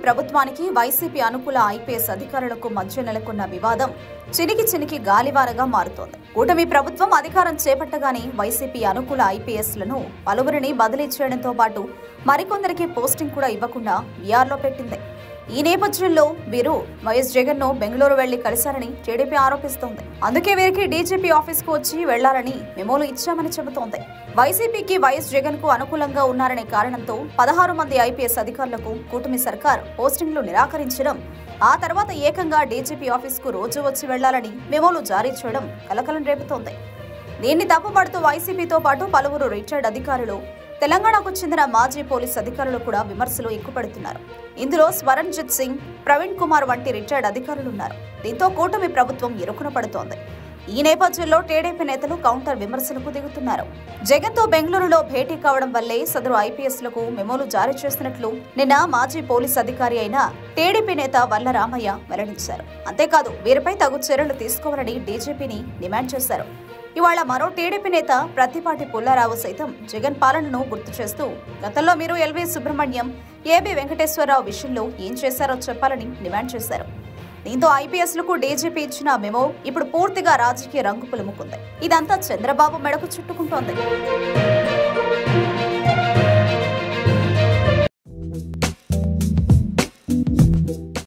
ప్రభుత్వానికి వైసీపీ అనుకూల ఐపీఎస్ అధికారులకు మధ్య నెలకొన్న వివాదం చినికి గాలివారగా మారుతోంది. కూటమి ప్రభుత్వం అధికారం చేపట్టగానే వైసీపీ అనుకూల ఐపీఎస్లను పలువురిని బదిలీ చేయడంతో పాటు మరికొందరికి పోస్టింగ్ కూడా ఇవ్వకుండా వీఆర్లో పెట్టింది. ఈ నేపథ్యంలో వీరు వైఎస్ జగన్ ను బెంగళూరు వెళ్లి కలిశారని టీడీపీ ఆరోపిస్తోంది. అందుకే వీరికి డీజీపీ ఆఫీస్ కు వచ్చి వెళ్లారని మెమోలు ఇచ్చామని చెబుతోంది. వైసీపీకి వైఎస్ జగన్ కు అనుకూలంగా ఉన్నారనే కారణంతో 16 మంది ఐపీఎస్ అధికారులకు కూటమి సర్కార్ పోస్టింగ్లు నిరాకరించడం, ఆ తర్వాత ఏకంగా డీజీపీ ఆఫీస్ కు రోజు వచ్చి వెళ్లాలని మెమోలు జారీ చేయడం కలకలం రేపుతోంది. దీన్ని తప్పుపడుతూ వైసీపీతో పాటు పలువురు రిటైర్డ్ అధికారులు, తెలంగాణకు చెందిన మాజీ పోలీస్ అధికారులు కూడా విమర్శలు ఎక్కుపెడుతున్నారు. ఇందులో స్వరణ్జిత్ సింగ్, ప్రవీణ్ కుమార్ వంటి రిటైర్డ్ అధికారులున్నారు. దీంతో కూటమి ప్రభుత్వం ఇరుకున పడుతోంది. ఈ నేపథ్యంలో టీడీపీ నేతలు కౌంటర్ విమర్శలకు దిగుతున్నారు. జగన్ తో బెంగళూరులో భేటీ కావడం వల్లే సదరు ఐపీఎస్లకు మెమోలు జారీ చేసినట్లు నిన్న మాజీ పోలీస్ అధికారి అయిన టీడీపీ నేత వల్ల రామయ్య వెల్లడించారు. అంతేకాదు వీరిపై తగు చర్యలు తీసుకోవాలని డీజీపీని డిమాండ్ చేశారు. ఇవాళ మరో టీడీపీ నేత ప్రత్తిపాటి పుల్లారావు సైతం జగన్ పాలనను గుర్తు చేస్తూ గతంలో మీరు ఎల్వి సుబ్రహ్మణ్యం, ఏబి వెంకటేశ్వరరావు విషయంలో ఏం చేశారో చెప్పాలని డిమాండ్ చేశారు. దీంతో ఐపీఎస్లకు డీజీపీ ఇచ్చిన మెమో ఇప్పుడు పూర్తిగా రాజకీయ రంగు పులుముకుంది. ఇదంతా చంద్రబాబు మెడకు చుట్టుకుంటోంది.